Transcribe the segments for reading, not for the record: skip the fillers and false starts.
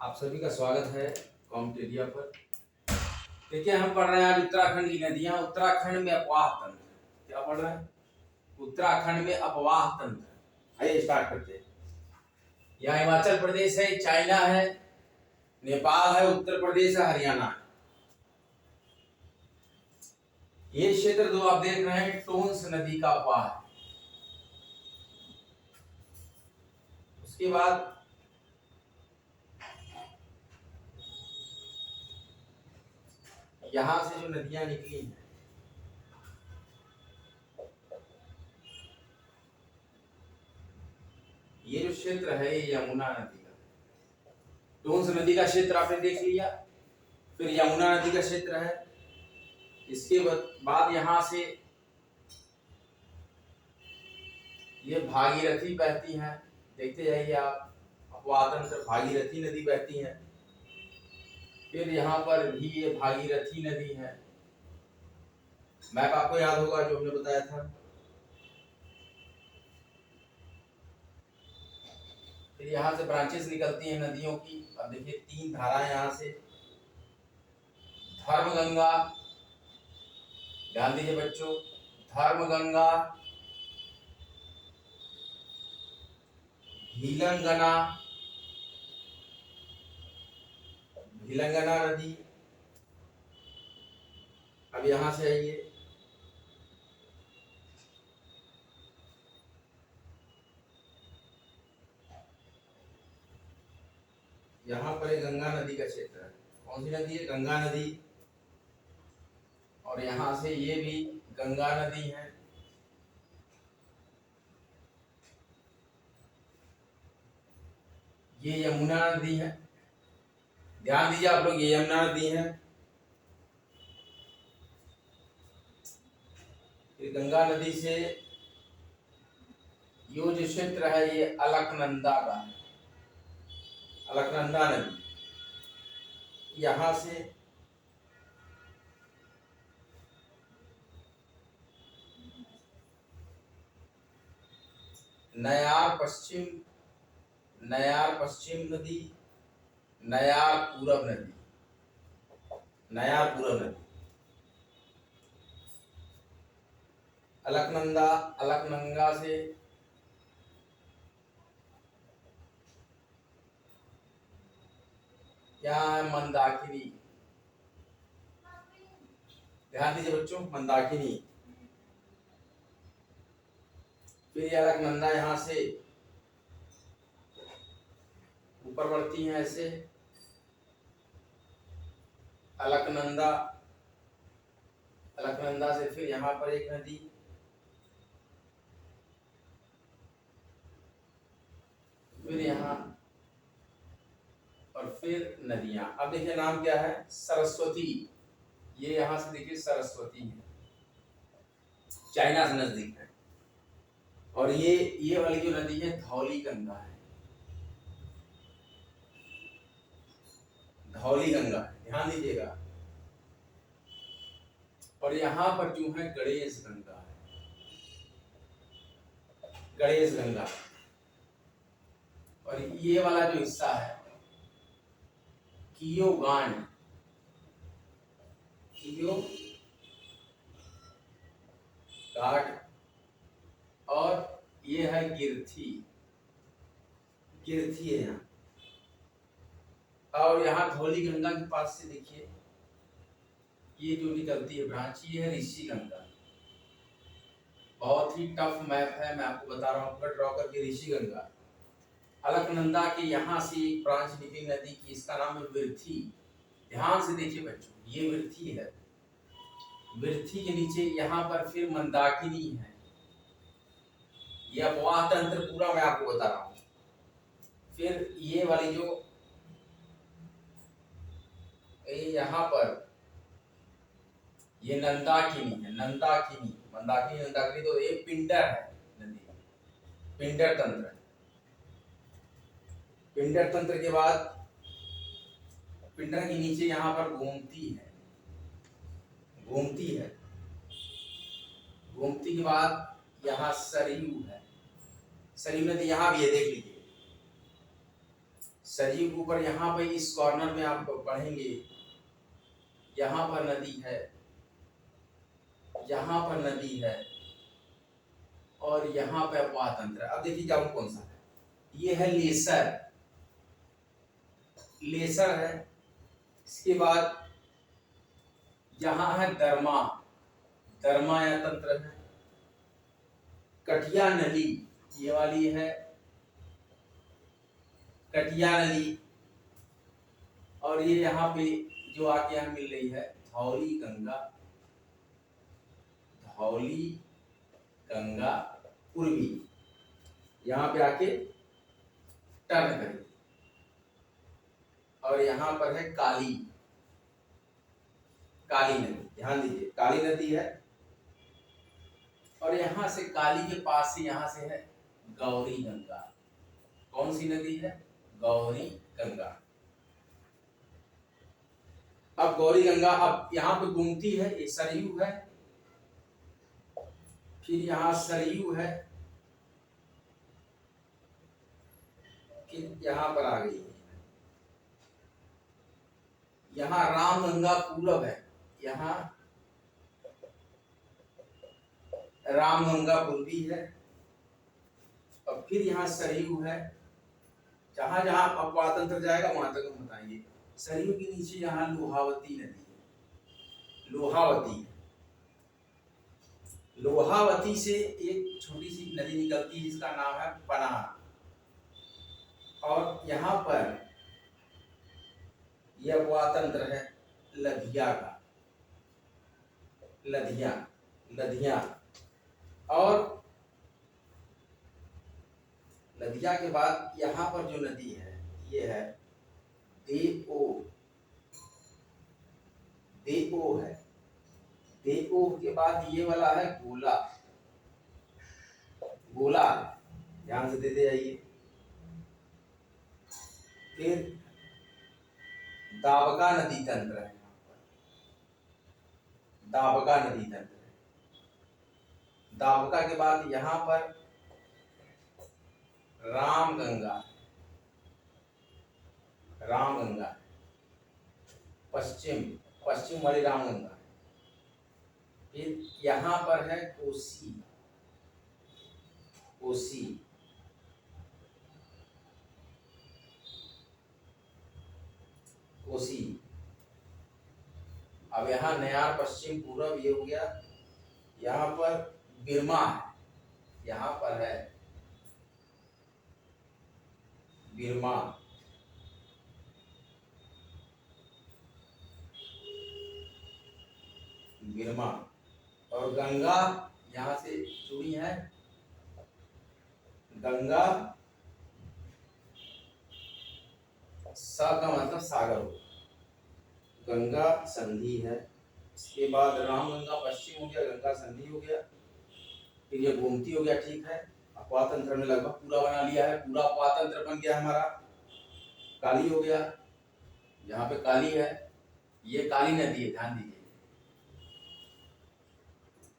आप सभी का स्वागत है कॉम्टेरिया पर। देखिए, हम पढ़ रहे हैं आज उत्तराखंड की नदियां। उत्तराखंड में अपवाह तंत्र। क्या पढ़ रहे हैं? उत्तराखंड में अपवाह तंत्र। आइए स्टार्ट करते हैं। यहाँ हिमाचल प्रदेश है, चाइना है, नेपाल है, उत्तर प्रदेश है, हरियाणा है। ये क्षेत्र जो आप देख रहे हैं टोंस नदी का अपवाह है। उसके बाद यहां से जो नदियां निकली हैं, ये जो क्षेत्र है ये यमुना नदी का, टोंस नदी का क्षेत्र आपने देख लिया। फिर यमुना नदी का क्षेत्र है। इसके बाद यहां से ये भागीरथी बहती है। देखते जाइए आप, अपवाह तंत्र भागीरथी नदी बहती है। फिर यहाँ पर भी ये भागीरथी नदी है। मैप आपको याद होगा जो हमने बताया था। फिर यहाँ से ब्रांचेस निकलती हैं नदियों की। अब देखिए 3 धाराएं यहाँ से। धर्मगंगा, ध्यान दीजिए बच्चों, धर्मगंगा, भीलंगना, भीलंगना नदी। अब यहां से आइए, यहाँ पर एक गंगा नदी का क्षेत्र है। कौन सी नदी है? गंगा नदी। और यहां से ये भी गंगा नदी है। ये यमुना नदी है। ध्यान दीजिए आप लोग, ये यमुना नदी है। फिर गंगा नदी से ये जो क्षेत्र है ये अलकनंदा का है। अलकनंदा नदी यहां से नयार पश्चिम, नयार पश्चिम नदी, नयार पूरब नदी, नयार पूरब नदी, अलकनंदा, अलकनंदा से यहाँ है मंदाकिनी। ध्यान दीजिए बच्चों, मंदाकिनी। फिर अलकनंदा यहाँ से ऊपर बढ़ती है ऐसे। अलकनंदा, अलकनंदा से फिर यहाँ पर एक नदी, फिर यहाँ, और फिर नदियां। अब देखिए नाम क्या है? सरस्वती। ये यहां से देखिए सरस्वती है, चाइना से नजदीक है। और ये वाली जो नदी है धौली गंगा है। धौली गंगा है, ध्यान दीजिएगा। और यहाँ पर जो है गणेश गंगा है, गणेश गंगा। और ये वाला जो हिस्सा है कियोगान, कियो घाट। और ये है गिरथी, गिरथी है यहाँ। और यहाँ धौली गंगा के पास से देखिए ये जो निकलती है ब्रांच, ये है ऋषि गंगा। बहुत ही टफ मैप है, मैं आपको बता रहा हूँ। ड्रॉ करके ऋषि गंगा। अलकनंदा के यहाँ से एक ब्रांच निकली नदी की, इसका नाम है विरथी। ध्यान से देखिए बच्चों, ये विरथी है। विरथी के नीचे यहाँ पर फिर मंदाकिनी है। ये अपवाह तंत्र पूरा मैं आपको बता रहा हूँ। फिर ये वाली जो यहाँ पर ये नंदाकिनी है, नंदाकिनी, मंदाकिनी, नंदाकिनी। तो एक पिंडर है नदी, पिंडर तंत्र है। पिंडर तंत्र के बाद पिंडर के नीचे यहाँ पर गोमती है, गोमती है। गोमती के बाद यहाँ सरयू है। सरयू नदी यहाँ भी है, देख लीजिए। सरयू के ऊपर यहाँ पे इस कॉर्नर में आप पढ़ेंगे, यहाँ पर नदी है, यहाँ पर नदी है और यहाँ पे अपवाह तंत्र। अब देखिए जाऊँ कौन सा है, ये है लेसर, लेसर है। इसके बाद यहाँ है दरमा, दरमा या तंत्र है। कटिया नदी, ये वाली है कटिया नदी। और ये यहाँ पे जो आके यहाँ मिल रही है धौली गंगा, धौली गंगा पूर्वी, यहाँ पे आके टर्न करेगी। और यहाँ पर है काली, काली नदी, ध्यान दीजिए काली नदी है। और यहाँ से काली के पास से यहाँ से है गौरी गंगा। कौन सी नदी है? गौरी गंगा। अब गौरी गंगा अब यहाँ पे घूमती है, ये सरयू है, फिर यहाँ सरयू है, फिर यहाँ पर आ गई है, यहाँ राम गंगा पूरब है, यहाँ राम गंगा पूर्वी है। और फिर यहाँ सरयू है, जहां जहां अपवाह तंत्र जाएगा वहां तक हम बताएंगे। सरयू के नीचे यहाँ लोहावती नदी है, लोहावती, लोहावती से एक छोटी सी नदी निकलती है जिसका नाम है पनाह। और यहाँ पर यह अपवाह तंत्र है लधिया का, लधिया, लधिया। और लधिया के बाद यहाँ पर जो नदी है ये है देओ, देओ है। देओ के बाद ये वाला है गोला, गोला, ध्यान से देते जाइए। फिर दाबका नदी तंत्र है, दाबका नदी तंत्र है। दाबका के बाद यहाँ पर राम गंगा, राम गंगा पश्चिम, पश्चिम वाली राम गंगा। फिर यहाँ पर है कोसी, कोसी। कोसी। अब यहाँ नया पश्चिम पूरब ये हो गया। यहाँ पर बिरमा है, यहाँ पर है बिरमा। बिरमा। और गंगा यहाँ से जुड़ी है, गंगा सा का मतलब सागर हो, गंगा संधि है। इसके बाद राम गंगा पश्चिम हो गया, गंगा संधि हो गया, फिर ये गोमती हो गया। ठीक है, अपवाह तंत्र में लगभग पूरा बना लिया है, पूरा अपवाह तंत्र बन गया हमारा। काली हो गया, यहाँ पे काली है, ये काली नदी है, ध्यान दीजिए।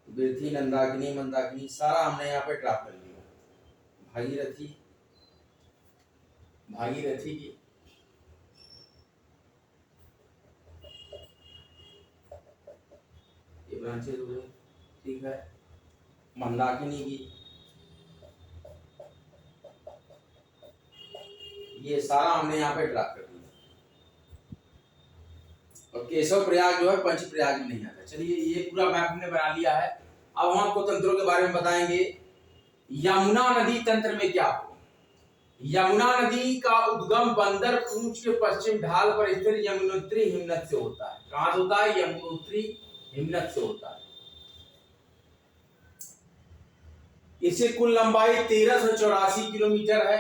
बिरथी, नंदाकिनी, मंदाकिनी सारा हमने यहाँ पे ड्रॉप कर लिया। भागीरथी, भागीरथी की ये ब्रांचेज हो गए। ठीक है, मंदाकिनी की, ये सारा हमने यहाँ पे ड्रॉप कर दिया। और केशव प्रयाग जो है पंच प्रयाग में नहीं आता। चलिए, ये पूरा मैप हमने बना लिया है। अब हम आपको तंत्रों के बारे में बताएंगे। यमुना नदी तंत्र में क्या हो? यमुना नदी का उद्गम बंदर पूंछ के पश्चिम ढाल पर स्थित यमुनोत्री हिमनद से होता है। कहां से होता है? यमुनोत्री हिमनद से होता है। इसे कुल लंबाई 1384 किलोमीटर है।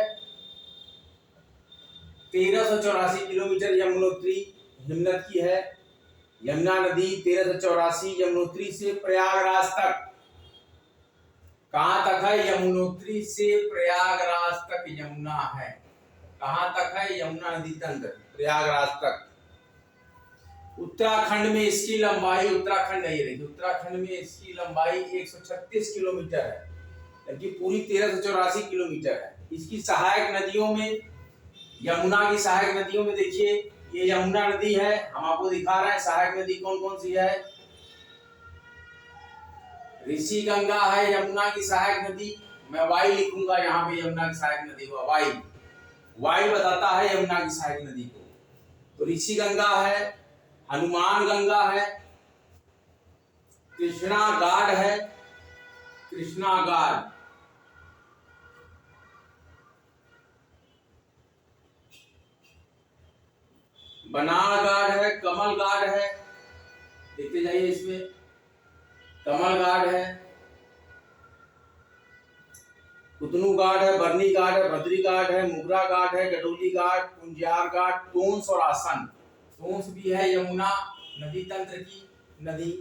1384 किलोमीटर यमुनोत्री हिमनद की है। यमुना नदी 1384 यमुनोत्री से प्रयागराज तक। कहां तक है? यमुनोत्री से प्रयागराज तक यमुना है। कहां तक है? यमुना नदी तंत्र प्रयागराज तक। उत्तराखंड में इसकी लंबाई, उत्तराखंड नहीं रही, उत्तराखंड में इसकी लंबाई 136 किलोमीटर है, जबकि पूरी 1384 किलोमीटर है। इसकी सहायक नदियों में यमुना की सहायक नदियों में देखिए, ये यमुना नदी है, हम आपको दिखा रहे हैं सहायक नदी कौन कौन सी है। ऋषि गंगा है यमुना की सहायक नदी, मैं वाई लिखूंगा यहाँ पे, यमुना की सहायक नदी हुआ वाई, वाई बताता है यमुना की सहायक नदी को। तो ऋषि गंगा है, हनुमान गंगा है, कृष्णा गाड है, कृष्णा गाड, बनाड़ गाड है, कमल गाड है, देखते जाइए इसमें, कमल गाड है, कुतनू गाड है, बरनी गाड है, भद्री गाड है, मुगरा गाड है, गडोली गाड, कुंजियार गाड, टोंस और आसन। टोंस भी है यमुना नदी तंत्र की नदी।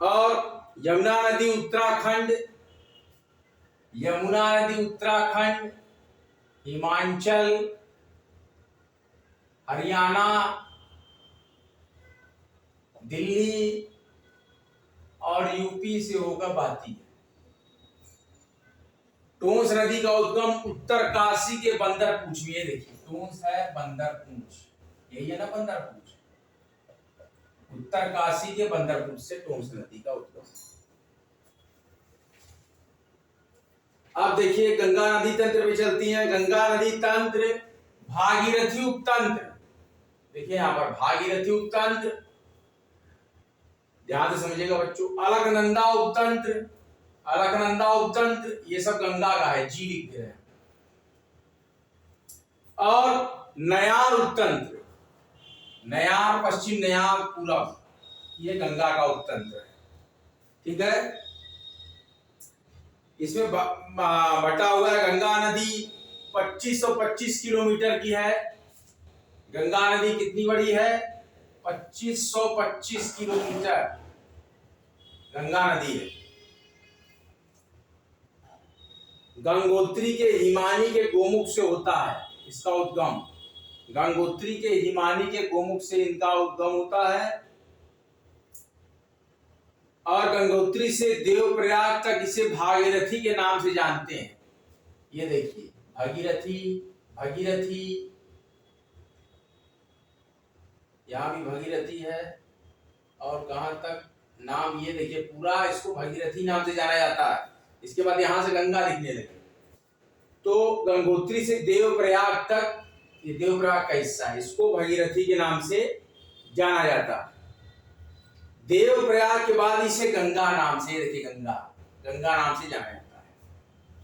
और यमुना नदी उत्तराखंड, यमुना नदी उत्तराखंड, हिमाचल, हरियाणा, दिल्ली और यूपी से होकर बहती है। टोंस नदी का उद्गम उत्तरकाशी के बंदरपूंछ में, देखिए टोंस है बंदरपूंछ, यही है ना बंदरपूंछ, उत्तरकाशी के बंदरपूंछ से टोंस नदी का उद्गम। अब देखिए गंगा नदी तंत्र पे चलती है। गंगा नदी तंत्र, भागीरथी उपतंत्र, देखिए यहाँ पर भागीरथी उपतंत्र, ध्यान से समझिएगा बच्चों। अलकनंदा उपतंत्र, अलकनंदा उपतंत्र, ये सब गंगा का है, जी लिख दे रहे हैं। और नयार उपतंत्र, नयार पश्चिम, नयार पूरब, ये गंगा का उपतंत्र है, ठीक है। इसमें बटा हुआ है। गंगा नदी 2525 किलोमीटर की है। गंगा नदी कितनी बड़ी है? 2525 किलोमीटर गंगा नदी है। गंगोत्री के हिमानी के गोमुख से होता है इसका उद्गम। गंगोत्री के हिमानी के गोमुख से इनका उद्गम होता है और गंगोत्री से देवप्रयाग तक इसे भागीरथी के नाम से जानते हैं। ये देखिए भागीरथी, भागीरथी, यहाँ भी भागीरथी है और कहां तक नाम, ये देखिए पूरा इसको भागीरथी नाम से जाना जाता है। इसके बाद यहां से गंगा दिखने लगी। तो गंगोत्री से देवप्रयाग तक, ये देवप्रयाग का हिस्सा है, इसको भागीरथी के नाम से जाना जाता है। देवप्रयाग के बाद इसे गंगा नाम से, देखिए गंगा, गंगा नाम से जाना जाता है।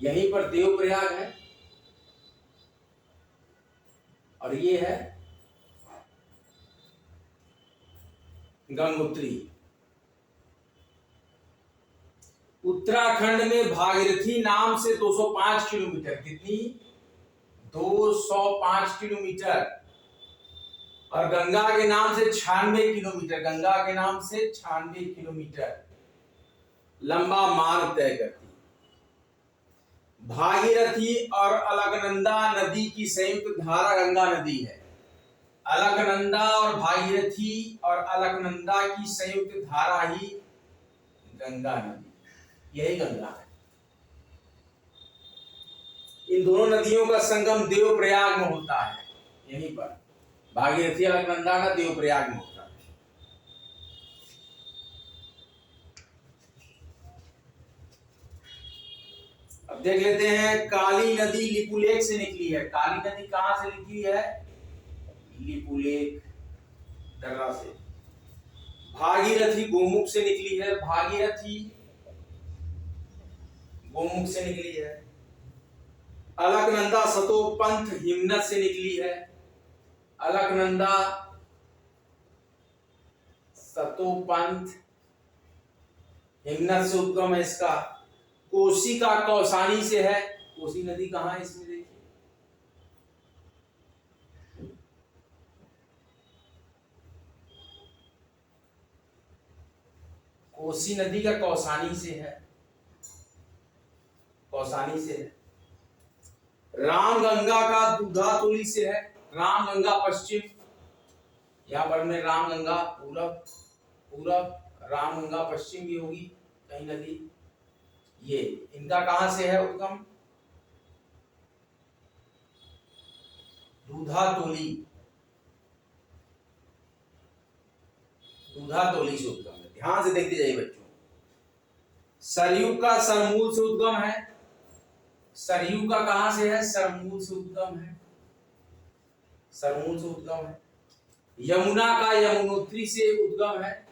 यहीं पर देवप्रयाग है और ये है गंगोत्री। उत्तराखंड में भागीरथी नाम से 205 किलोमीटर, कितनी? 205 किलोमीटर, और गंगा के नाम से 96 किलोमीटर, गंगा के नाम से 96 किलोमीटर लंबा मार्ग तय करती है। भागीरथी और अलकनंदा नदी की संयुक्त धारा गंगा नदी है। अलकनंदा और भागीरथी और अलकनंदा की संयुक्त धारा ही गंगा नदी, यही गंगा है। इन दोनों नदियों का संगम देवप्रयाग में होता है, यहीं पर भागीरथी अलकनंदा का देवप्रयाग में होता है। अब देख लेते हैं, काली नदी लिपुलेख से निकली है। काली नदी कहां से निकली है? लिपुलेख, दर्रा से। भागीरथी गोमुख से निकली है, भागीरथी गोमुख से निकली है। अलकनंदा सतोपंथ हिमनद से निकली है। अलकनंदा सतोपंथ हिमनद से उद्गम है इसका। कोसी का कौसानी से है। कोसी नदी कहां है इसमें देखिए, कोसी नदी का कौसानी से है, कौसानी से है। रामगंगा का दूधातोली से है। रामगंगा पश्चिम, यहाँ पर में रामगंगा पूरब, पूरब, रामगंगा पश्चिम भी होगी कहीं नदी। ये इनका कहां से है उद्गम? दूधातोली, दूधातोली से उद्गम है। ध्यान से देखते जाइए बच्चों। सरयू का सरमूल से उद्गम है। सरयू का कहां से है? सरमूल से उद्गम है, सरमूल से उद्गम है। यमुना का यमुनोत्री से उद्गम है,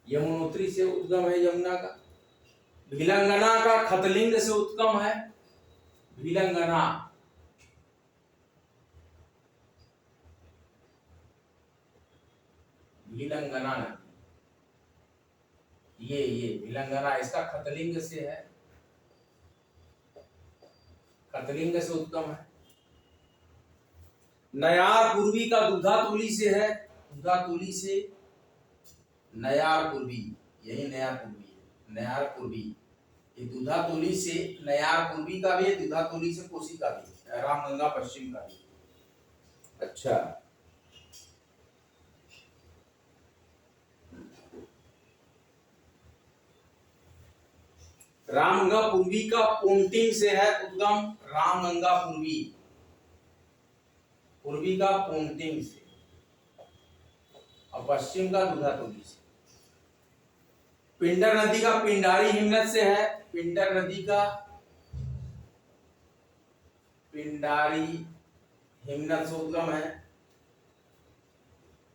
यमुनोत्री से उद्गम है यमुना का। भिलंगना का खतलिंग से उद्गम है, भिलंगना। भिलंगना नदी, ये भिलंगना इसका खतलिंग से है, खतलिंग से उद्गम है। नयार पूर्वी का दूधातोली से है, दूधातोली से नयार पूर्वी, यही नयार पूर्वी है, नयार पूर्वी। ये दूधातोली से नयार पूर्वी का भी है, दूधातोली से कोसी का भी है, रामगंगा पश्चिम का भी। अच्छा, रामगंगा पूर्वी का पोंटिंग से है उद्गम, रामगंगा पूर्वी, पूर्वी का पोंटिंग से, और पश्चिम का दूधातोली से। पिंडर नदी का पिंडारी हिमनद से है, पिंडर नदी का पिंडारी हिमनद से उद्गम है।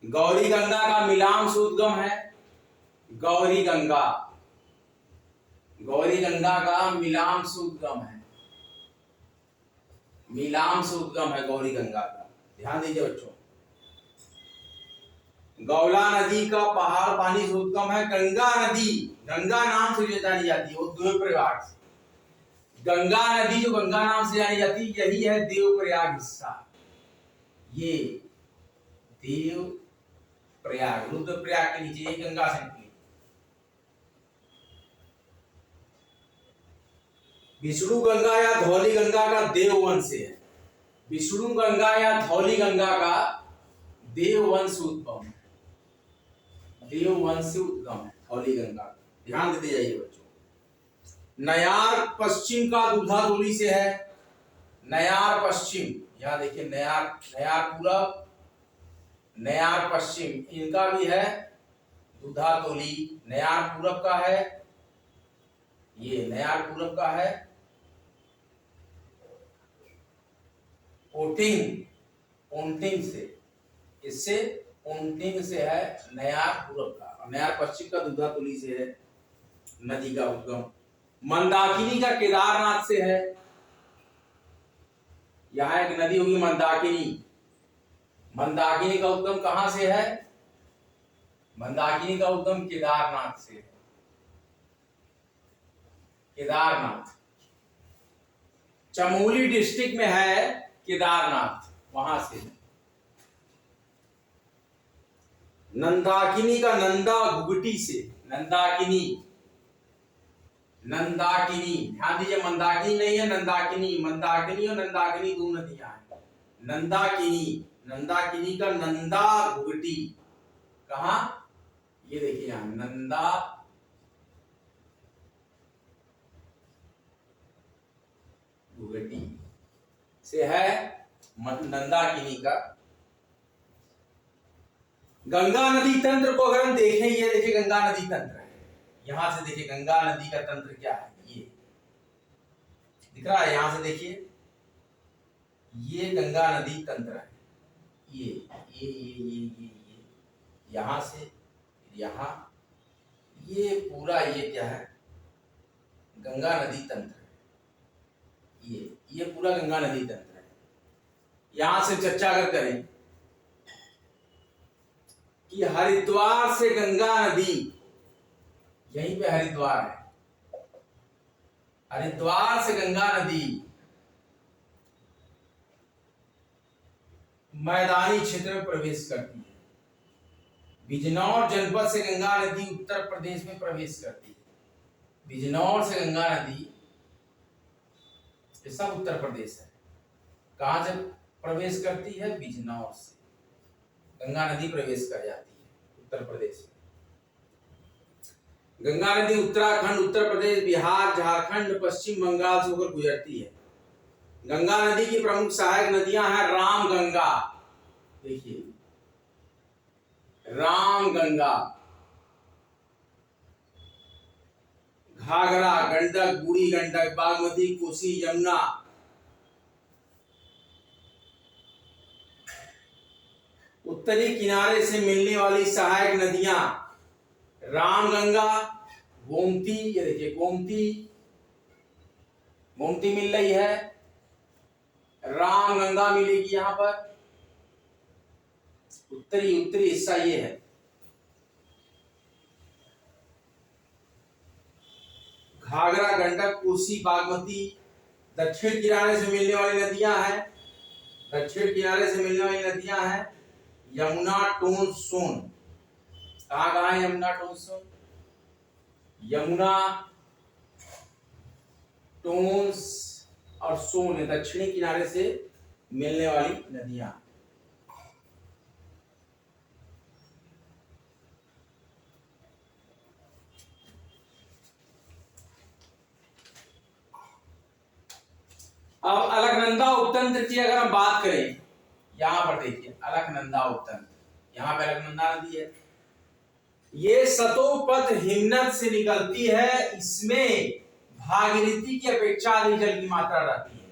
गौरी गंगा का मिलाम से उद्गम है, गौरी गंगा, गौरी गंगा का मिलाम से उद्गम है, मिलाम से उद्गम है गौरी गंगा का। ध्यान दीजिए बच्चों। गौला नदी का पहाड़ पानी से उद्गम है। गंगा नदी, गंगा नाम से जो जानी जाती है वो देवप्रयाग से, गंगा नदी जो गंगा नाम से जानी जाती है यही है देवप्रयाग हिस्सा, ये देवप्रयाग, रुद्रप्रयाग के नीचे ये गंगा से निकली। विष्णु गंगा या धौली गंगा का देववंश से है, विष्णु गंगा या धौली गंगा का देववंश उद्गम है, देववंश से उद्गम है धौली गंगा। ध्यान देते जाइए बच्चों। नयार पश्चिम का दूधातोली से है, नयार पश्चिम, यहां देखिए नयार, नयार पूरब, नयार पश्चिम, इनका भी है दूधातोली। नयार पूरब का है, ये नयार पूरब का है ओटिंग, ओंटिंग से, इससे ओंटिंग से है नयार पूरब का, और नयार पश्चिम का दूधातोली से है नदी का उद्गम। मंदाकिनी का केदारनाथ से है, यहां एक नदी होगी मंदाकिनी, मंदाकिनी का उद्गम कहां से है? मंदाकिनी का उद्गम केदारनाथ से है, केदारनाथ, चमोली डिस्ट्रिक्ट में है केदारनाथ, वहां से। नंदाकिनी का नंदा घुघटी से, नंदाकिनी, नंदाकिनी, ध्यान दीजिए मंदाकिनी नहीं है नंदाकिनी, मंदाकिनी और नंदाकिनी दो नदियां हैं। नंदाकिनी, नंदाकिनी का नंदा घुघटी कहा? ये देखिए यहां नंदा घुघटी से है नंदाकिनी का। गंगा नदी तंत्र को अगर हम देखें, ये देखिए गंगा नदी तंत्र है, यहां से देखिए गंगा नदी का तंत्र क्या है, ये दिख रहा है, यहां से देखिए ये गंगा नदी तंत्र है, ये यहां से यहां, ये पूरा ये क्या है? गंगा नदी तंत्र है, ये पूरा गंगा नदी तंत्र है। यहां से चर्चा अगर करें कि हरिद्वार से गंगा नदी, यहीं पे हरिद्वार है, हरिद्वार से गंगा नदी मैदानी क्षेत्र में प्रवेश करती है। बिजनौर जनपद से गंगा नदी उत्तर प्रदेश में प्रवेश करती है, बिजनौर से गंगा नदी, ये सब उत्तर प्रदेश है। कहां से प्रवेश करती है? बिजनौर से गंगा नदी प्रवेश कर जाती है उत्तर प्रदेश में। गंगा नदी उत्तराखंड, उत्तर प्रदेश, बिहार, झारखंड, पश्चिम बंगाल से होकर गुजरती है। गंगा नदी की प्रमुख सहायक नदियां हैं राम गंगा, देखिए राम गंगा, घाघरा, गंडक, बूढ़ी गंडक, बागमती, कोसी, यमुना। उत्तरी किनारे से मिलने वाली सहायक नदियां रामगंगा, गोमती, ये देखिए गोमती, गोमती मिल रही है, रामगंगा मिलेगी यहां पर। उत्तरी हिस्सा ये है। घाघरा, गंडक, कोसी, बागमती। दक्षिण किनारे से मिलने वाली नदियां हैं, दक्षिण किनारे से मिलने वाली नदियां हैं यमुना, टोन, सोन। कहां कहां है यमुना, टोन, सोन? यमुना, टोन्स और सोन है दक्षिणी किनारे से मिलने वाली नदियां। अब अलकनंदा उपतंत्र की अगर हम बात करें, यहां पर देखिए अलकनंदा उपतंत्र, यहां पे अलकनंदा नदी है, ये सतोपथ हिमनद से निकलती है, इसमें भागीरथी की अपेक्षा अधिक जल की मात्रा रहती है।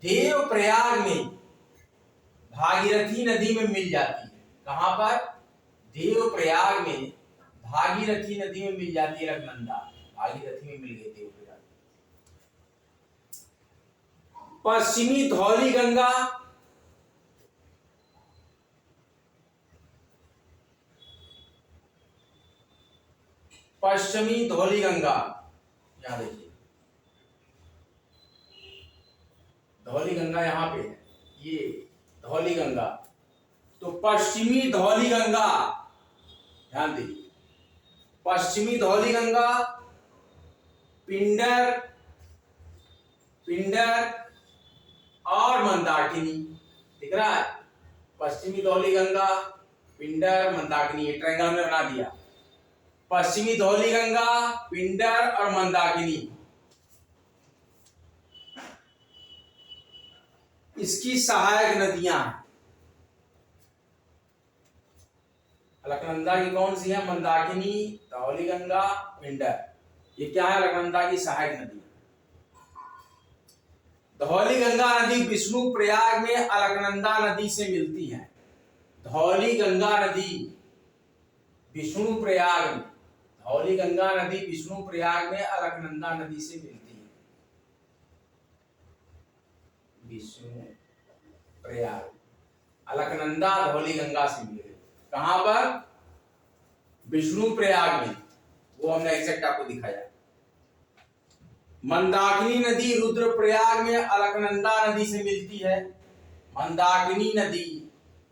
देव प्रयाग में भागीरथी नदी में मिल जाती है। कहां पर? देव प्रयाग में भागीरथी नदी में मिल जाती है अलकनंदा, भागीरथी में मिल गई देव प्रयाग। पश्चिमी धौली गंगा, पश्चिमी धौली गंगा, यहां देखिए धौली गंगा यहां पे है, ये धौली गंगा। तो पश्चिमी धौली गंगा, ध्यान दीजिए, पश्चिमी धौली गंगा पिंडर, पिंडर और मंदाकिनी, दिख रहा है? पश्चिमी धौली गंगा, पिंडर, मंदाकिनी, ये ट्रायंगल में बना दिया। पश्चिमी धौली गंगा, पिंडर और मंदाकिनी, इसकी सहायक नदियां हैं। अलकनंदा की कौन सी है? मंदाकिनी, धौली गंगा, पिंडर, ये क्या है? अलकनंदा की सहायक नदी। धौली गंगा नदी विष्णु प्रयाग में अलकनंदा नदी से मिलती है। धौली गंगा नदी विष्णु प्रयाग में, धौली गंगा नदी विष्णु प्रयाग में अलकनंदा नदी से मिलती है। विष्णु प्रयाग, अलकनंदा धौली गंगा से मिल गई। कहां पर? विष्णु प्रयाग में, वो हमने एग्जैक्ट आपको दिखाया। मंदाकिनी नदी रुद्रप्रयाग में अलकनंदा नदी से मिलती है। मंदाकिनी नदी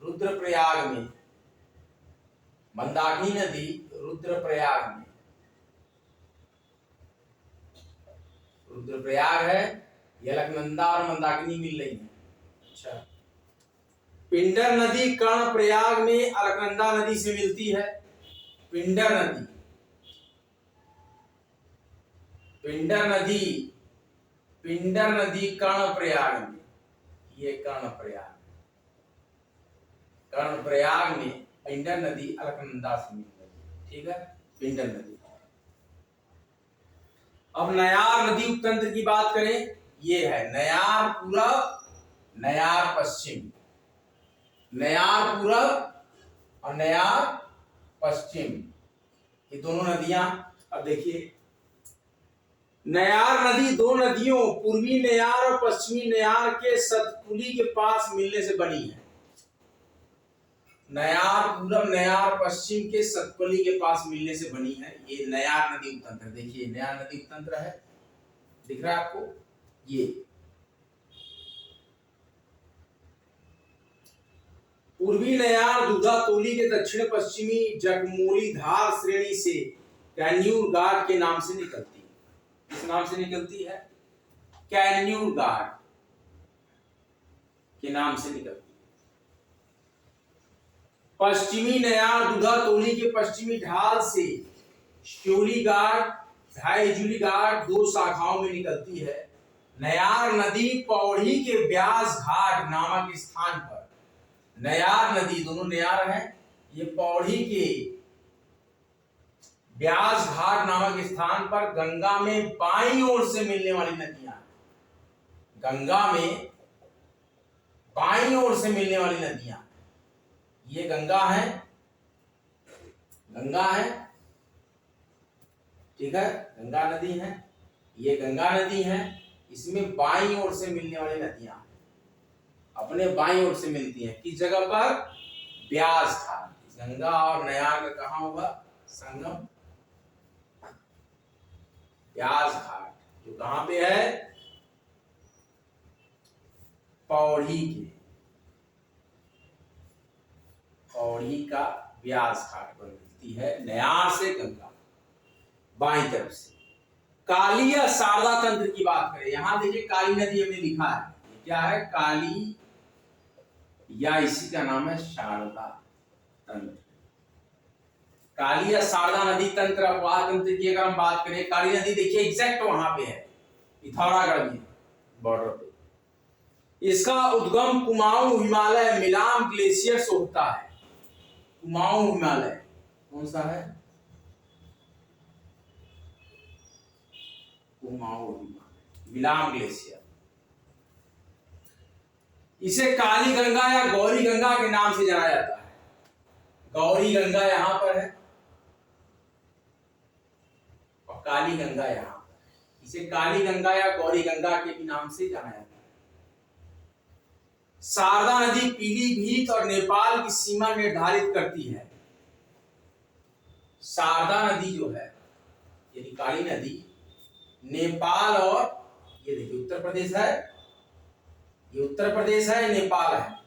रुद्रप्रयाग में, मंदाकिनी नदी रुद्रप्रयाग में, रुद्रप्रयाग है, ये अलकनंदा और मंदाकिनी मिल रही है। अच्छा, पिंडर नदी कर्णप्रयाग में अलकनंदा नदी से मिलती है। पिंडर नदी, पिंडर नदी, पिंडर नदी कर्णप्रयाग में, ये कर्णप्रयाग, कर्णप्रयाग में पिंडर नदी अलकनंदा से मिलती है। ठीक है, पिंडर नदी। अब नयार नदी उपतंत्र की बात करें, ये है नयार पूरब, नयार पश्चिम, नयार पूरब और नयार पश्चिम, ये दोनों नदियां। अब देखिए, नयार नदी दो नदियों पूर्वी नयार और पश्चिमी नयार के सतपुली के पास मिलने से बनी है। नयार पूरब, नयार पश्चिम के सतपुली के पास मिलने से बनी है, ये नयार नदी उपतंत्र। देखिए नयार नदी उपतंत्र है, दिख रहा है आपको? ये पूर्वी नयार दूधातोली के दक्षिण पश्चिमी जगमोली धार श्रेणी से कैन्यूर घाट के नाम से निकलती है। किस नाम से निकलती है? कैन्यूर घाट के नाम से निकलती है। पश्चिमी नयार दूधातोली के पश्चिमी ढाल से श्योली घाट, ढाईजुली घाट दो शाखाओं में निकलती है। नयार नदी पौड़ी के व्यास घाट नामक स्थान पर, नयार नदी, दोनों नयार हैं, ये पौड़ी के व्यास घाट नामक स्थान पर गंगा में बाईं ओर से मिलने वाली नदियां, गंगा में बाईं ओर से मिलने वाली नदियां, ये गंगा है, गंगा है, ठीक है, गंगा नदी है, ये गंगा नदी है, इसमें बाईं ओर से मिलने वाली नदियां अपने बाईं ओर से मिलती हैं। किस जगह पर? व्यास घाट। गंगा और नयार का कहां होगा संगम? व्यास घाट, जो कहां पे है? पौड़ी के, पौड़ी का व्यास घाट पर मिलती है, नयार से गंगा बाईं तरफ से। काली या शारदा तंत्र की बात करें, यहां देखिए काली नदी हमने लिखा है, क्या है? काली, या इसी का नाम है शारदा तंत्र। काली या शारदा नदी तंत्र, अपवाह तंत्र की अगर हम बात करें, काली नदी देखिए एग्जैक्ट वहां पे है, पिथौरागढ़ में बॉर्डर पे। इसका उद्गम कुमाऊं हिमालय मिलाम ग्लेशियर से होता है। कुमाऊं हिमालय कौन सा है? कुमाऊं हिमालय, मिलाम ग्लेशियर। इसे काली गंगा या गौरी गंगा के नाम से जाना जाता है। गौरी गंगा यहां पर है और काली गंगा यहां पर। इसे काली गंगा या गौरी गंगा के भी नाम से जाना जाता है। शारदा नदी पीलीभीत और नेपाल की सीमा निर्धारित करती है। शारदा नदी जो है, यानी काली नदी, नेपाल और ये देखिए उत्तर प्रदेश है, ये उत्तर प्रदेश है, नेपाल है।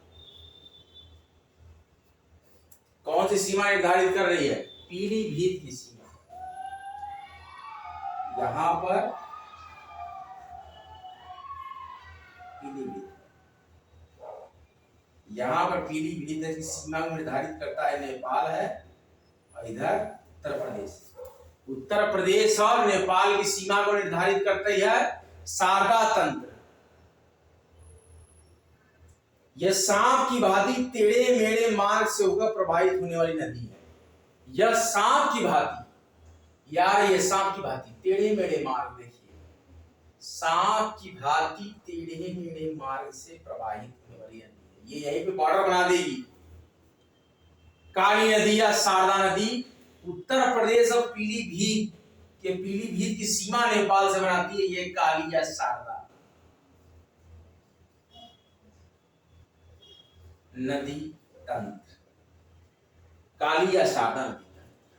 कौन सी सीमा निर्धारित कर रही है? पीलीभीत की सीमा। यहां पर पीलीभीत, यहां पर पीलीभीत की सीमा को निर्धारित करता है नेपाल है, और इधर उत्तर प्रदेश। उत्तर प्रदेश और नेपाल की सीमा को निर्धारित करती है शारदा तंत्र। यह सांप की भांति टेढ़े मेढ़े मार्ग से होकर प्रवाहित होने वाली नदी है। यह सांप की भांति, यार ये सांप की भांति टेढ़े मेढ़े मार्ग, देखिए सांप की भांति टेढ़े मेढ़े मार्ग से प्रवाहित होने वाली नदी है। ये यहीं पे बॉर्डर बना देगी। काली नदी या शारदा नदी उत्तर प्रदेश और पीलीभीत की सीमा नेपाल से बनाती है। ये काली या शारदा नदी तंत्र, काली या शारदा नदी तंत्र।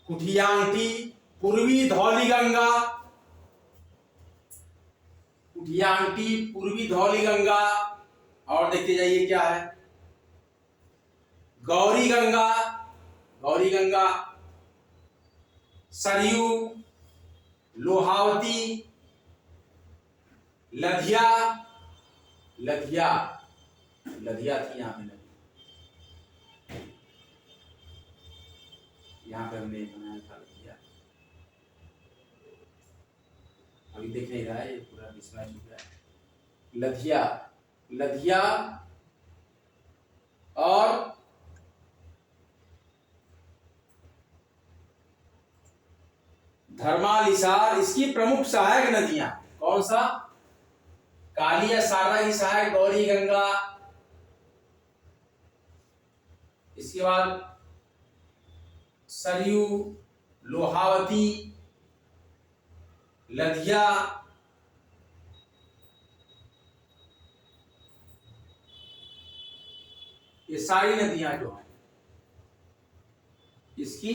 कुठियांटी पूर्वी धौलीगंगा, कुठियांटी पूर्वी धौलीगंगा, और देखते जाइए क्या है? गौरी गंगा, गौरी गंगा, सरयू, लोहावती, लधिया, लधिया, लधिया थी यहां पे नदी, यहां पे हमने बनाया था लधिया। अभी देख नहीं रहा है, ये पूरा मिसमैच हो गया है। लधिया, लधिया और धर्मालिसार इसकी प्रमुख सहायक नदियां। कौन सा? काली या शारदा की सहायक गौरी गंगा, इसके बाद सरयू, लोहावती, लधिया, ये सारी नदियां जो हैं